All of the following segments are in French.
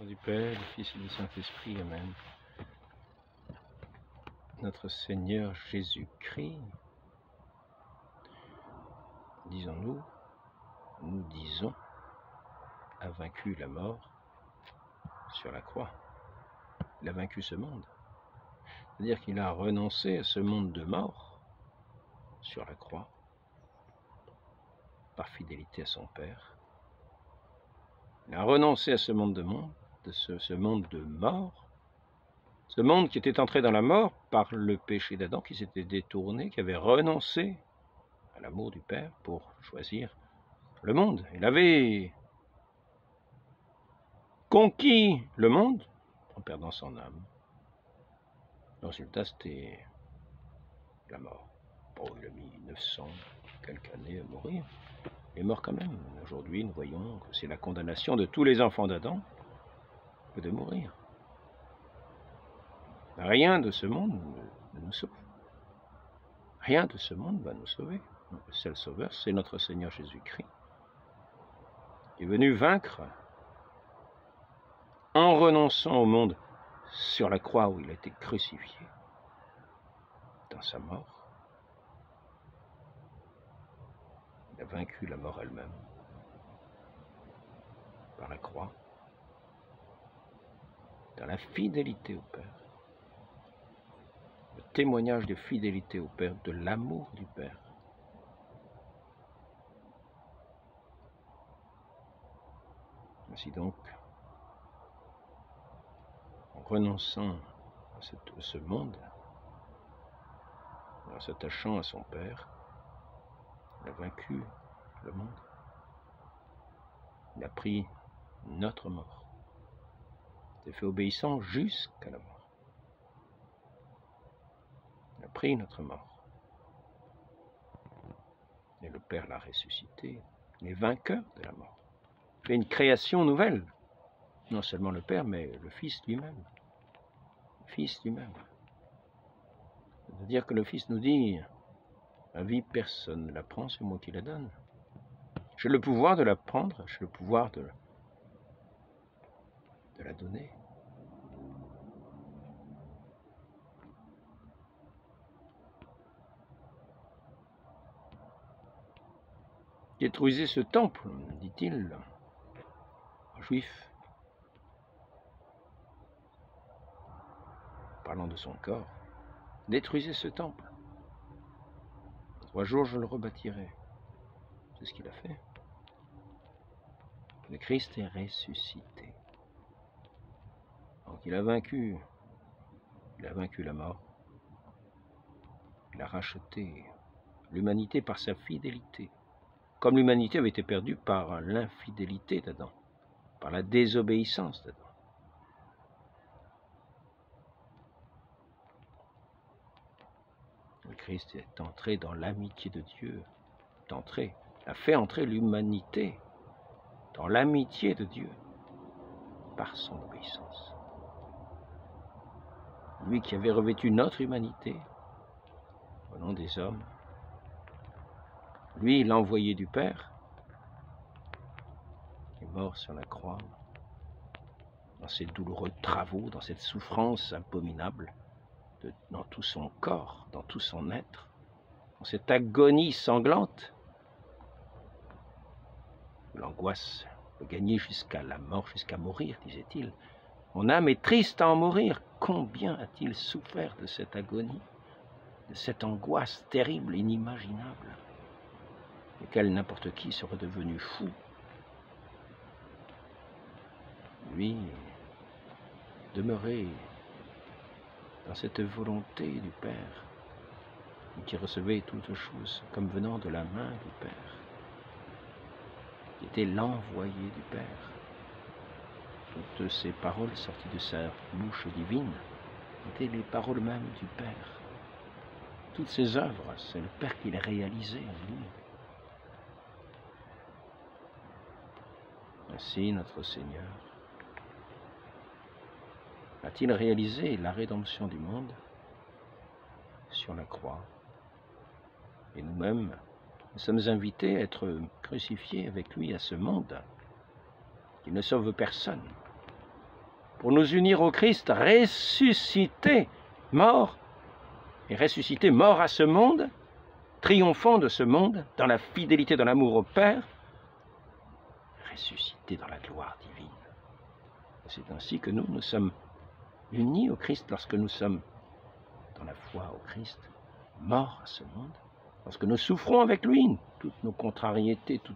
du Père, du Fils et du Saint-Esprit, Amen. Notre Seigneur Jésus-Christ, disons-nous, nous disons, a vaincu la mort sur la croix. Il a vaincu ce monde. C'est-à-dire qu'il a renoncé à ce monde de mort sur la croix par fidélité à son Père. Il a renoncé à ce monde de mort, ce monde qui était entré dans la mort par le péché d'Adam, qui s'était détourné, qui avait renoncé à l'amour du Père pour choisir le monde. Il avait conquis le monde en perdant son âme. Le résultat, c'était la mort. Bon, il a mis 900 quelques années à mourir. Il est mort quand même. Aujourd'hui, nous voyons que c'est la condamnation de tous les enfants d'Adam que de mourir. Rien de ce monde ne nous sauve. Rien de ce monde va nous sauver. Le seul sauveur, c'est notre Seigneur Jésus-Christ, qui est venu vaincre en renonçant au monde sur la croix où il a été crucifié. Dans sa mort, il a vaincu la mort elle-même par la croix, dans la fidélité au Père. Le témoignage de fidélité au Père, de l'amour du Père. Ainsi donc, en renonçant à ce monde, en s'attachant à son Père, il a vaincu le monde. Il a pris notre mort. Il s'est fait obéissant jusqu'à la mort. Il a pris notre mort. Et le Père l'a ressuscité. Il est vainqueur de la mort. Il fait une création nouvelle. Non seulement le Père, mais le Fils lui-même. Le Fils lui-même. C'est-à-dire que le Fils nous dit, ma vie, personne ne la prend, c'est moi qui la donne. J'ai le pouvoir de la prendre, j'ai le pouvoir de la donner. Détruisez ce temple, dit-il, aux Juifs, parlant de son corps. Détruisez ce temple. En 3 jours, je le rebâtirai. C'est ce qu'il a fait. Le Christ est ressuscité. Donc il a vaincu la mort. Il a racheté l'humanité par sa fidélité. Comme l'humanité avait été perdue par l'infidélité d'Adam, par la désobéissance d'Adam. Le Christ est entré dans l'amitié de Dieu, a fait entrer l'humanité dans l'amitié de Dieu par son obéissance. Lui qui avait revêtu notre humanité au nom des hommes, lui, l'envoyé du Père, est mort sur la croix, dans ces douloureux travaux, dans cette souffrance abominable, dans tout son corps, dans tout son être, dans cette agonie sanglante. L'angoisse peut gagner jusqu'à la mort, jusqu'à mourir, disait-il. Mon âme est triste à en mourir. Combien a-t-il souffert de cette agonie, de cette angoisse terrible, inimaginable, laquelle n'importe qui serait devenu fou. Lui, demeurait dans cette volonté du Père, qui recevait toutes choses comme venant de la main du Père, qui était l'envoyé du Père. Toutes ces paroles sorties de sa bouche divine étaient les paroles mêmes du Père. Toutes ces œuvres, c'est le Père qui les réalisait en lui. Ainsi, notre Seigneur a-t-il réalisé la rédemption du monde sur la croix. Et nous-mêmes, nous sommes invités à être crucifiés avec lui à ce monde qui ne sauve personne, pour nous unir au Christ ressuscité, mort, et ressuscité, mort à ce monde, triomphant de ce monde, dans la fidélité, dans l'amour au Père, ressuscité dans la gloire divine. C'est ainsi que nous sommes unis au Christ lorsque nous sommes dans la foi au Christ, morts à ce monde, lorsque nous souffrons avec lui, toutes nos contrariétés, tous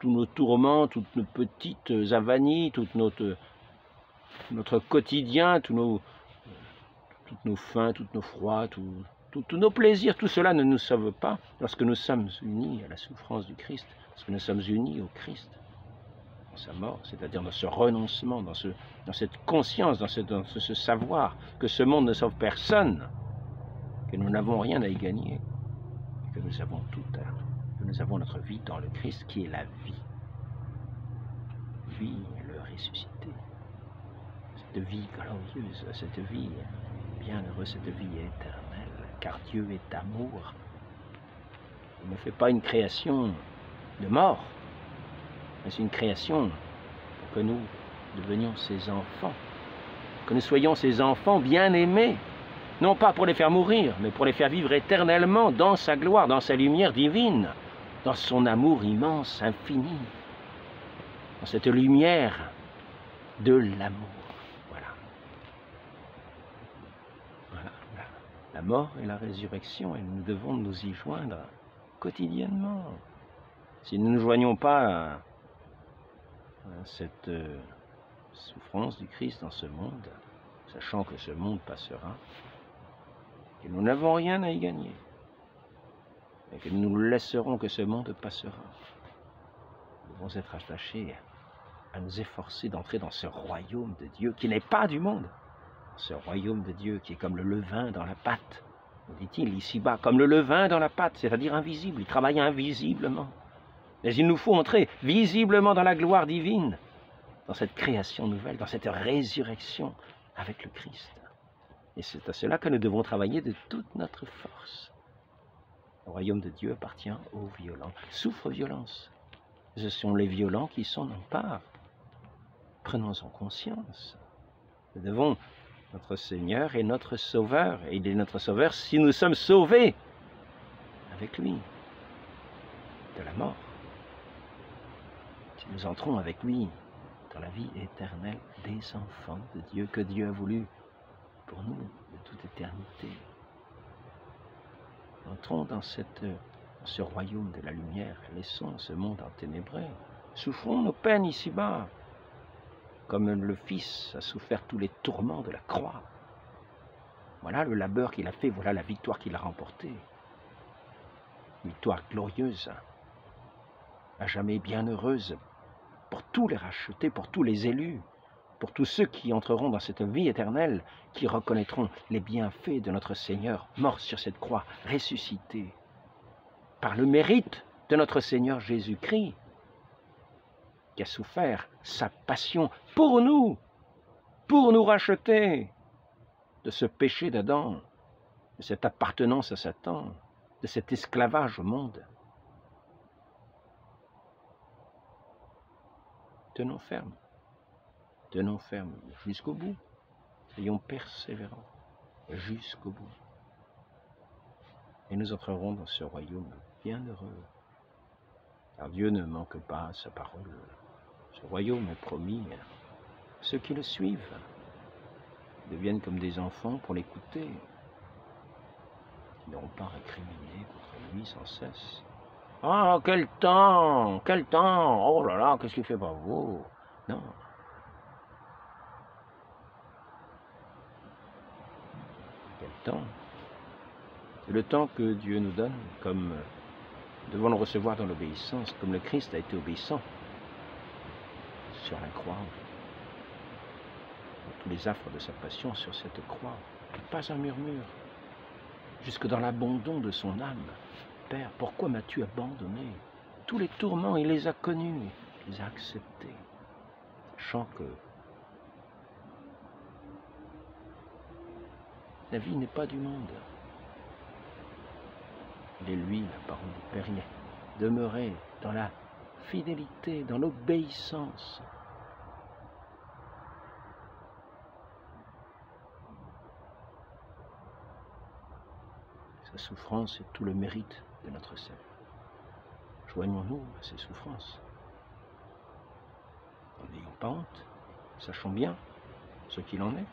nos tourments, toutes nos petites avanies, tout notre quotidien, toutes nos faims, tous nos froids, tous nos plaisirs, tout cela ne nous sauve pas lorsque nous sommes unis à la souffrance du Christ, lorsque nous sommes unis au Christ, dans sa mort, c'est-à-dire dans ce renoncement, dans cette conscience, dans ce savoir que ce monde ne sauve personne, que nous n'avons rien à y gagner, que nous avons tout que nous avons notre vie dans le Christ qui est la vie. Vie, le ressuscité. Cette vie glorieuse, cette vie bienheureuse, cette vie éternelle, car Dieu est amour. Il ne fait pas une création de mort, mais c'est une création pour que nous devenions ses enfants, que nous soyons ses enfants bien-aimés, non pas pour les faire mourir, mais pour les faire vivre éternellement dans sa gloire, dans sa lumière divine, dans son amour immense, infini, dans cette lumière de l'amour. Voilà. La mort et la résurrection, et nous devons nous y joindre quotidiennement. Si nous ne nous joignons pas à cette souffrance du Christ dans ce monde, sachant que ce monde passera, que nous n'avons rien à y gagner, et que nous laisserons que ce monde passera, nous devons être attachés à nous efforcer d'entrer dans ce royaume de Dieu qui n'est pas du monde, ce royaume de Dieu qui est comme le levain dans la pâte, dit-il ici-bas, comme le levain dans la pâte, c'est-à-dire invisible, il travaille invisiblement. Mais il nous faut entrer visiblement dans la gloire divine, dans cette création nouvelle, dans cette résurrection avec le Christ. Et c'est à cela que nous devons travailler de toute notre force. Le royaume de Dieu appartient aux violents, souffre violence. Ce sont les violents qui s'en emparent. Prenons-en conscience. Nous devons, notre Seigneur est notre Sauveur, et il est notre Sauveur si nous sommes sauvés avec lui de la mort. Si nous entrons avec lui dans la vie éternelle des enfants de Dieu que Dieu a voulu pour nous de toute éternité. Entrons dans ce royaume de la lumière, laissons ce monde enténébré, souffrons nos peines ici-bas, comme le Fils a souffert tous les tourments de la croix. Voilà le labeur qu'il a fait, voilà la victoire qu'il a remportée. Victoire glorieuse, à jamais bienheureuse, pour tous les rachetés, pour tous les élus, pour tous ceux qui entreront dans cette vie éternelle, qui reconnaîtront les bienfaits de notre Seigneur, mort sur cette croix, ressuscité, par le mérite de notre Seigneur Jésus-Christ, qui a souffert sa passion pour nous racheter de ce péché d'Adam, de cette appartenance à Satan, de cet esclavage au monde. Tenons ferme jusqu'au bout, soyons persévérants jusqu'au bout. Et nous entrerons dans ce royaume bienheureux, car Dieu ne manque pas à sa parole. Ce royaume est promis à ceux qui le suivent, deviennent comme des enfants pour l'écouter, qui n'auront pas récriminé contre lui sans cesse. « Ah, quel temps! Oh là là, qu'est-ce qu'il fait par vous ?» Non. Quel temps? C'est le temps que Dieu nous donne, comme nous devons le recevoir dans l'obéissance, comme le Christ a été obéissant sur la croix, dans tous les affres de sa passion sur cette croix. Pas un murmure, jusque dans l'abandon de son âme. Père, pourquoi m'as-tu abandonné? Tous les tourments, il les a connus, il les a acceptés, sachant que la vie n'est pas du monde. Il est lui, la parole du Père, il est demeuré dans la fidélité, dans l'obéissance Sa souffrance est tout le mérite de notre salut. Joignons-nous à ces souffrances. N'ayons pas honte. Sachons bien ce qu'il en est.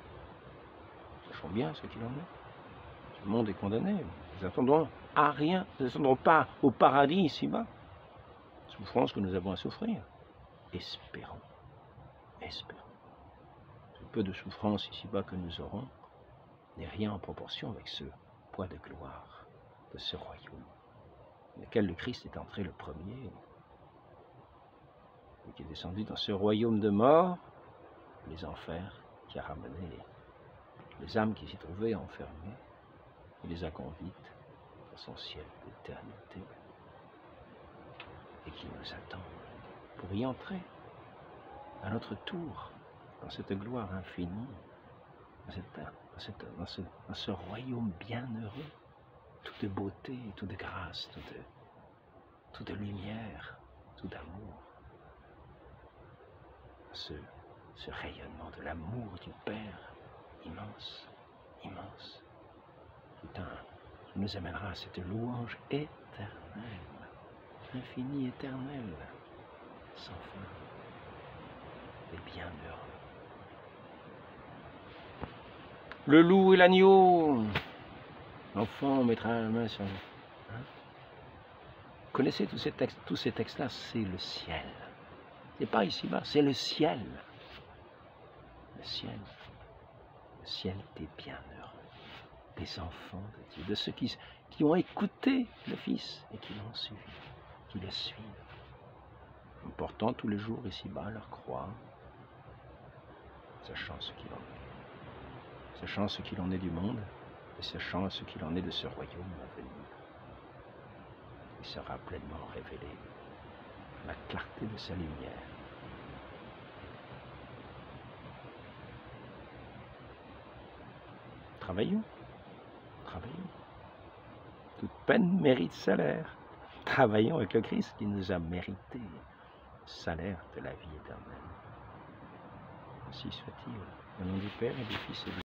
Sachons bien ce qu'il en est. Ce monde est condamné. Nous attendons à rien. Nous n'attendons pas au paradis ici-bas. Souffrance que nous avons à souffrir. Espérons. Espérons. Ce peu de souffrance ici-bas que nous aurons n'est rien en proportion avec ce poids de gloire de ce royaume, dans lequel le Christ est entré le premier, et qui est descendu dans ce royaume de mort, les enfers, qui a ramené les âmes qui s'y trouvaient enfermées, et les a conduites dans son ciel d'éternité, et qui nous attend pour y entrer à notre tour dans cette gloire infinie, dans ce royaume bienheureux, tout de beauté, tout de grâce, tout de lumière, tout d'amour. Ce rayonnement de l'amour du Père immense, immense, qui nous amènera à cette louange éternelle, infinie, éternelle, sans fin, et bienheureux. Le loup et l'agneau. L'enfant mettra la main sur... Vous connaissez tous ces textes-là, c'est le ciel. C'est pas ici-bas, c'est le ciel. Le ciel. Le ciel des bienheureux, des enfants de Dieu, de ceux qui ont écouté le Fils et qui l'ont suivi, qui le suivent, en portant tous les jours ici-bas leur croix, sachant ce qu'il en est. Sachant ce qu'il en est du monde, et sachant ce qu'il en est de ce royaume à venir. Il sera pleinement révélé la clarté de sa lumière. Travaillons, travaillons. Toute peine mérite salaire. Travaillons avec le Christ qui nous a mérité salaire de la vie éternelle. Ainsi soit-il. Au nom du Père et du Fils et du